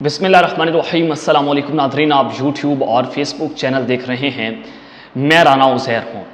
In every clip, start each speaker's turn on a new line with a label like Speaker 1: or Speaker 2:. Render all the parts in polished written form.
Speaker 1: بسم اللہ الرحمن الرحیم۔ السلام علیکم ناظرین، آپ یوٹیوب اور فیس بک چینل دیکھ رہے ہیں۔ میں رانا عزیر ہوں۔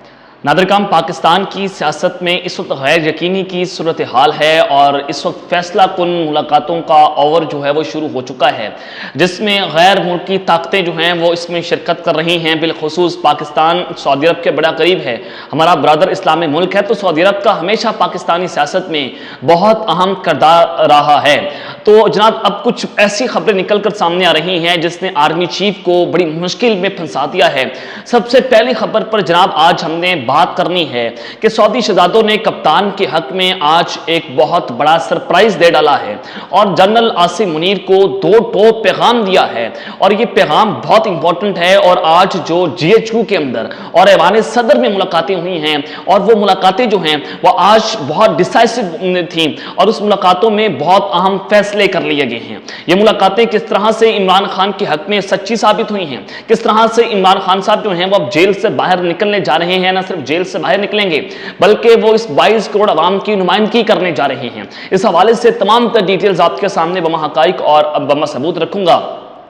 Speaker 1: ناظرین، پاکستان کی سیاست میں اس وقت غیر یقینی کی صورتحال ہے اور اس وقت فیصلہ کن ملاقاتوں کا اور جو ہے وہ شروع ہو چکا ہے، جس میں غیر ملکی طاقتیں جو ہیں وہ اس میں شرکت کر رہی ہیں۔ بالخصوص پاکستان سعودی عرب کے بڑا قریب ہے، ہمارا برادر اسلامی ملک ہے، تو سعودی عرب کا ہمیشہ پاکستانی سیاست میں بہت اہم کردار رہا ہے۔ تو جناب اب کچھ ایسی خبریں نکل کر سامنے آ رہی ہیں جس نے آرمی چیف کو بڑی مشکل میں پھنسا دیا ہے۔ سب سے پہلی خبر پر جناب آج ہم نے بات کرنی ہے کہ سعودی شہزادوں نے کپتان کے حق میں آج ایک بہت بڑا سرپرائز دے ڈالا ہے اور جنرل عاصم منیر کو دو ٹوک پیغام دیا ہے، اور یہ پیغام بہت امپورٹنٹ ہے۔ اور آج جو جی ایچ کیو کے اندر اور ایوان صدر میں ملاقاتیں ہوئی ہیں، اور وہ ملاقاتیں جو ہیں وہ آج بہت ڈیسائسو تھیں، اور اس ملاقاتوں میں بہت اہم فیصلے کر لیے گئے ہیں۔ یہ ملاقاتیں کس طرح سے عمران خان کے حق میں سچی ثابت ہوئی ہیں، کس طرح سے عمران خان صاحب جو ہیں وہ اب جیل سے باہر نکلنے جا رہے ہیں، نہ صرف جیل سے باہر نکلیں گے بلکہ وہ اس 22 کروڑ عوام کی نمائندگی کرنے جا رہے ہیں۔ اس حوالے سے تمام تر ڈیٹیلز آپ کے سامنے بما حقائق اور بما ثبوت رکھوں گا۔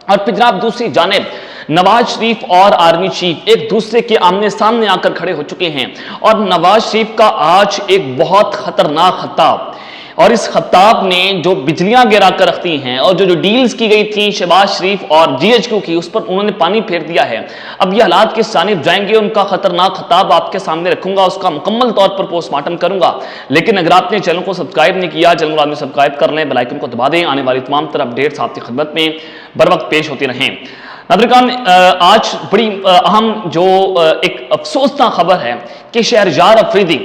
Speaker 1: اور پھر جناب دوسری جانب نواز شریف اور آرمی چیف ایک دوسرے کے آمنے سامنے آ کر کھڑے ہو چکے ہیں، اور نواز شریف کا آج ایک بہت خطرناک خطاب، اور اس خطاب نے جو بجلیاں گرا کر رکھتی ہیں اور جو ڈیلز کی گئی تھیں شہباز شریف اور جی ایچ کیو کی، اس پر انہوں نے پانی پھیر دیا ہے۔ اب یہ حالات کس جانب جائیں گے، ان کا خطرناک خطاب آپ کے سامنے رکھوں گا، اس کا مکمل طور پر پوسٹ مارٹم کروں گا۔ لیکن اگر آپ نے چینل کو سبسکرائب نہیں کیا، چینل کو آپ نے سبسکرائب کر لیں، بیل آئیکن کو دبا دیں، آنے والی تمام تر اپڈیٹس آپ کی خدمت میں بر وقت پیش ہوتی رہیں۔ ناظرین، آج بڑی اہم جو ایک افسوسناک خبر ہے کہ شہریار افریدی،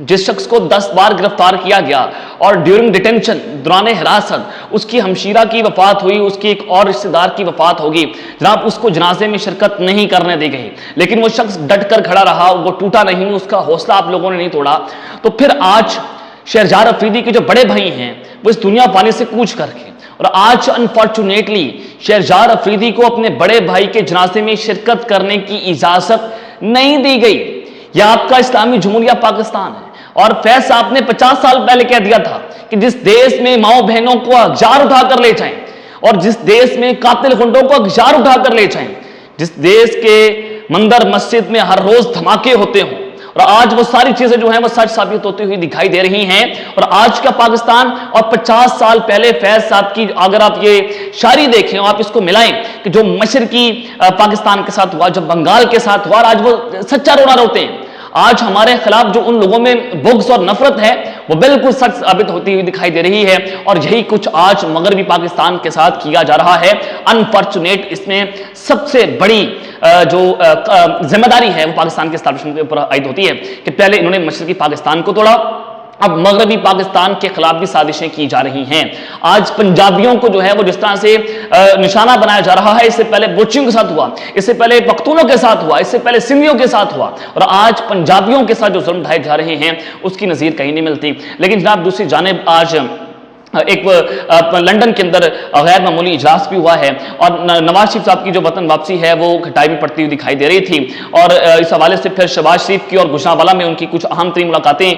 Speaker 1: جس شخص کو 10 بار گرفتار کیا گیا اور ڈیورنگ ڈیٹینشن، دوران حراست اس کی ہمشیرہ کی وفات ہوئی، اس کی ایک اور رشتہ دار کی وفات ہوگی، جناب اس کو جنازے میں شرکت نہیں کرنے دی گئی، لیکن وہ شخص ڈٹ کر کھڑا رہا، وہ ٹوٹا نہیں، اس کا حوصلہ آپ لوگوں نے نہیں توڑا۔ تو پھر آج شہریار افریدی کے جو بڑے بھائی ہیں وہ اس دنیا پانے سے کوچ کر کے، اور آج انفارچونیٹلی شہریار افریدی کو اپنے بڑے بھائی کے جنازے میں شرکت کرنے کی اجازت نہیں دی گئی۔ یہ آپ کا اسلامی جمہوریہ پاکستان ہے، اور فیض صاحب نے 50 سال پہلے کہہ دیا تھا کہ جس دیش میں ماؤں بہنوں کو ہتھیار اٹھا کر لے جائیں، اور جس دیش میں قاتل گنڈوں کو ہتھیار اٹھا کر لے جائیں، جس دیش کے مندر مسجد میں ہر روز دھماکے ہوتے ہوں، اور آج وہ ساری چیزیں جو ہیں وہ سچ ثابت ہوتی ہوئی دکھائی دے رہی ہیں۔ اور آج کا پاکستان اور 50 سال پہلے فیض صاحب کی اگر آپ یہ شاعری دیکھیں اور آپ اس کو ملائیں کہ جو مشرقی پاکستان کے ساتھ ہوا، جو بنگال کے ساتھ ہوا، اور آج وہ سچا رونا روتے ہیں۔ آج ہمارے خلاف جو ان لوگوں میں بغض اور نفرت ہے وہ بالکل سچ ثابت ہوتی ہوئی دکھائی دے رہی ہے، اور یہی کچھ آج مغربی پاکستان کے ساتھ کیا جا رہا ہے۔ انفارچونیٹ اس میں سب سے بڑی جو ذمہ داری ہے وہ پاکستان کے اسٹیبلشمنٹ کے اوپر عائد ہوتی ہے کہ پہلے انہوں نے مشرقی پاکستان کو توڑا، اب مغربی پاکستان کے خلاف بھی سازشیں کی جا رہی ہیں۔ آج پنجابیوں کو جو ہے وہ جس طرح سے نشانہ بنایا جا رہا ہے، اس سے پہلے بلوچیوں کے ساتھ ہوا، اس سے پہلے پختونوں کے ساتھ ہوا، اس سے پہلے سندھیوں کے ساتھ ہوا، اور آج پنجابیوں کے ساتھ جو ظلم ڈھائے جا رہے ہیں اس کی نظیر کہیں نہیں ملتی۔ لیکن جناب دوسری جانب آج ایک لندن کے اندر غیر معمولی اجلاس بھی ہوا ہے، اور نواز شریف صاحب کی جو وطن واپسی ہے وہ کھٹائی میں پڑتی ہوئی دکھائی دے رہی تھی، اور اس حوالے سے پھر شہباز شریف کی اور گوجرانوالہ میں ان کی کچھ اہم ترین ملاقاتیں،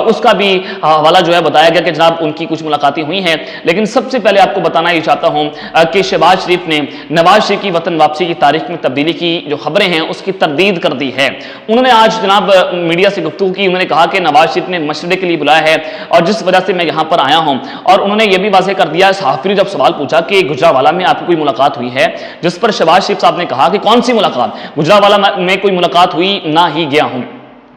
Speaker 1: اس کا بھی حوالہ جو ہے بتایا گیا کہ جناب ان کی کچھ ملاقاتیں ہوئی ہیں۔ لیکن سب سے پہلے آپ کو بتانا یہ چاہتا ہوں کہ شہباز شریف نے نواز شریف کی وطن واپسی کی تاریخ میں تبدیلی کی جو خبریں ہیں اس کی تردید کر دی ہے۔ انہوں نے آج جناب میڈیا سے گفتگو کی، انہوں نے کہا کہ نواز شریف نے مشورے کے لیے بلایا ہے، اور جس وجہ سے میں یہاں پر آیا ہوں، اور انہوں نے یہ بھی واضح کر دیا، صحافی نے جب سوال پوچھا کہ گجرانوالہ میں آپ کی کوئی ملاقات ہوئی ہے، جس پر شہباز شریف صاحب نے کہا کہ کون سی ملاقات، گجرانوالہ میں کوئی ملاقات ہوئی نہ ہی گیا ہوں۔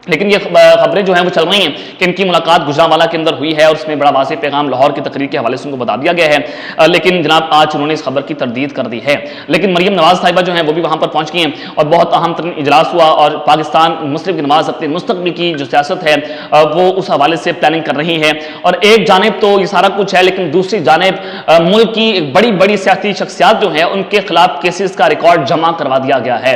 Speaker 1: لیکن یہ خبریں جو ہیں وہ چل رہی ہیں کہ ان کی ملاقات گجرانوالہ کے اندر ہوئی ہے، اور اس میں بڑا واضح پیغام لاہور کی تقریر کے حوالے سے ان کو بتا دیا گیا ہے، لیکن جناب آج انہوں نے اس خبر کی تردید کر دی ہے۔ لیکن مریم نواز صاحبہ جو ہیں وہ بھی وہاں پر پہنچ گئی ہیں، اور بہت اہم ترین اجلاس ہوا، اور پاکستان مسلم کی نماز اپنے مستقبل کی جو سیاست ہے وہ اس حوالے سے پلاننگ کر رہی ہے۔ اور ایک جانب تو یہ سارا کچھ ہے، لیکن دوسری جانب ملک کی بڑی بڑی سیاسی شخصیات جو ہیں ان کے خلاف کیسز کا ریکارڈ جمع کروا دیا گیا ہے۔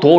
Speaker 1: 2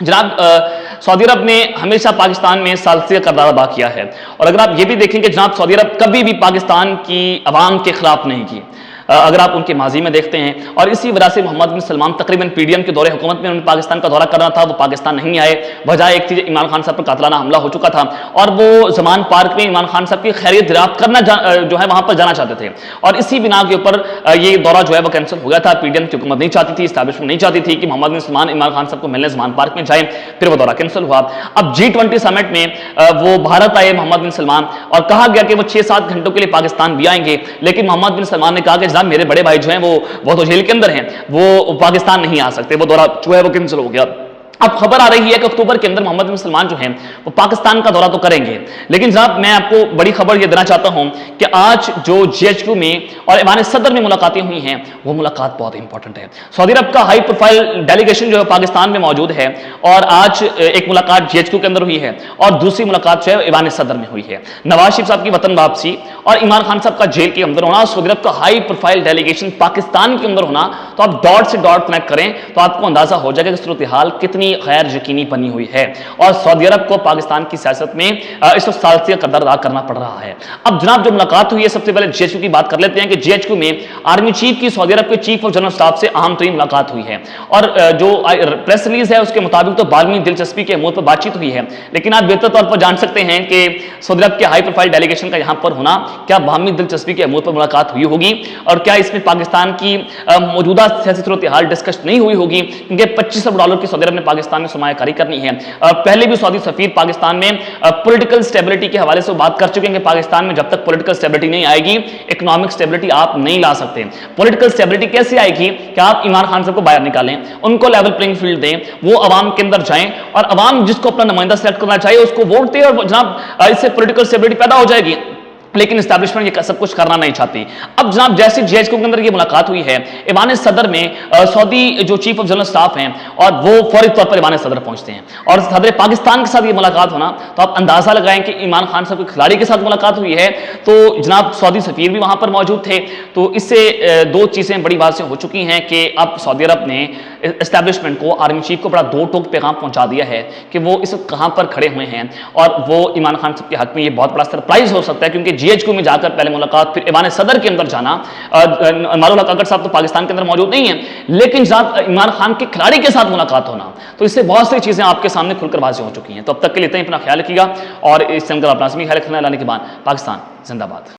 Speaker 1: جناب سعودی عرب نے ہمیشہ پاکستان میں ثالثی کا کردار ادا کیا ہے، اور اگر آپ یہ بھی دیکھیں کہ جناب سعودی عرب کبھی بھی پاکستان کی عوام کے خلاف نہیں کی، اگر آپ ان کے ماضی میں دیکھتے ہیں، اور اسی وجہ سے محمد بن سلمان تقریباً پی ڈی ایم کے دور حکومت میں انہوں نے پاکستان کا دورہ کرنا تھا، وہ پاکستان نہیں آئے، وجہ ایک تھی عمران خان صاحب پر قاتلانہ حملہ ہو چکا تھا، اور وہ زمان پارک میں عمران خان صاحب کی خیریت دریافت کرنا جو ہے وہاں پر جانا چاہتے تھے، اور اسی بنا کے اوپر یہ دورہ جو ہے وہ کینسل ہو گیا تھا۔ پی ڈی ایم کی حکومت نہیں چاہتی تھی، اسٹیبلشمنٹ نہیں چاہتی تھی کہ محمد بن سلمان عمران خان صاحب کو ملنے زمان پارک میں جائیں، پھر وہ دورہ کینسل ہوا۔ اب G20 سمٹ میں وہ بھارت آئے محمد بن سلمان، اور کہا گیا کہ وہ 6-7 گھنٹوں کے لیے پاکستان بھی آئیں گے، لیکن محمد بن سلمان نے کہا کہ جناب میرے بڑے بھائی جو ہیں وہ تو جیل کے اندر ہیں، وہ پاکستان نہیں آ سکتے، وہ دورہ جو ہے وہ کینسل ہو گیا۔ اب خبر آ رہی ہے کہ اکتوبر کے اندر محمد بن سلمان جو ہیں وہ پاکستان کا دورہ تو کریں گے، لیکن جناب میں آپ کو بڑی خبر یہ دینا چاہتا ہوں کہ آج جو GHQ میں اور ایوان صدر میں ملاقاتیں ہوئی ہیں، وہ ملاقات بہت امپورٹنٹ ہے۔ سعودی عرب کا ہائی پروفائل ڈیلیگیشن جو ہے پاکستان میں موجود ہے، اور آج ایک ملاقات GHQ کے اندر ہوئی ہے، اور دوسری ملاقات جو ہے ایوان صدر میں ہوئی ہے۔ نواز شریف صاحب کی وطن واپسی اور عمران خان صاحب کا جیل کے اندر ہونا، سعودی عرب کا ہائی پروفائل ڈیلیگیشن پاکستان کے اندر ہونا، تو آپ ڈاٹ سے ڈاٹ کنیکٹ کریں تو آپ کو اندازہ ہو جائے گا کہ صورتحال کتنی غیر یقینی بنی ہوئی ہے، اور سعودی عرب کو پاکستان کی سیاست میں اس وقت ثالثی کا کردار ادا کرنا پڑ رہا ہے۔ اب جناب جو ملاقات ہوئی ہے، سب سے پہلے GHQ کی بات کر لیتے ہیں کہ GHQ میں آرمی چیف کی سعودی عرب کے چیف آف جنرل اسٹاف سے اہم ترین ملاقات ہوئی ہے، اور جو پریس ریلیز ہے اس کے مطابق تو باہمی دلچسپی کے امور پر بات چیت ہوئی ہے، لیکن آپ بہتر طور پر جان سکتے ہیں کہ سعودی عرب کے ہائی پروفائل ڈیلیگیشن کا یہاں پر ہونا کیا باہمی دلچسپی کے امور پر ملاقات ہوئی ہوگی، اور کیا اس میں پاکستان کی موجودہ سیاسی صورتحال ڈسکس نہیں ہوئی ہوگی، کیونکہ $25 ارب کی سعودی عرب نے پاکستان میں سرمایہ کاری کرنی ہے۔ پہلے بھی سعودی سفیر پاکستان میں پولیٹیکل سٹیبلٹی کے حوالے سے بات کر چکے ہیں کہ پاکستان میں جب تک پولیٹیکل سٹیبلٹی نہیں آئے گی، اکنامک سٹیبلٹی آپ نہیں لا سکتے۔ پولیٹیکل سٹیبلٹی کیسے آئے گی کہ آپ عمران خان صاحب کو باہر نکالیں، ان کو لیول پلینگ فیلڈ دیں، وہ عوام کے اندر جائیں، اور عوام جس کو اپنا نمائندہ سلیکٹ کرنا چاہیے اس کو ووٹ دے، اور جناب اس سے پولیٹیکل سٹیبلٹی پیدا ہو جائے گی، لیکن اسٹیبلشمنٹ یہ سب کچھ کرنا نہیں چاہتی۔ اب جناب جیسے GHQ کے اندر یہ ملاقات ہوئی ہے، ایوان صدر میں سعودی جو چیف آف جنرل اسٹاف ہیں، اور وہ فوری طور پر ایوان صدر پہنچتے ہیں، اور صدر پاکستان کے ساتھ یہ ملاقات ہونا، تو آپ اندازہ لگائیں کہ عمران خان صاحب کے کھلاڑی کے ساتھ ملاقات ہوئی ہے، تو جناب سعودی سفیر بھی وہاں پر موجود تھے، تو اس سے دو چیزیں بڑی واضح ہو چکی ہیں کہ اب سعودی عرب نے اسٹیبلشمنٹ کو، آرمی چیف کو بڑا دو ٹوک پیغام پہنچا دیا ہے کہ وہ اس وقت کہاں پر کھڑے ہوئے ہیں، اور وہ عمران خان صاحب کے حق میں یہ بہت بڑا سرپرائز ہو سکتا ہے، کیونکہ GHQ میں جا کر پہلے ملاقات، پھر ایوان صدر کے اندر جانا۔ مارول حق اکڑ صاحب تو پاکستان کے اندر موجود نہیں ہیں، لیکن جناب عمران خان کے کھلاڑی کے ساتھ ملاقات ہونا، تو اس سے بہت سی چیزیں آپ کے سامنے کھل کر واضح ہو چکی ہیں۔ تو اب تک کے لیے اتنا ہی، اپنا خیال رکھیے گا، اور اس چینل کا اپنا لازمی خیال رکھنا ہے۔ اللہ کے بعد پاکستان زندہ باد۔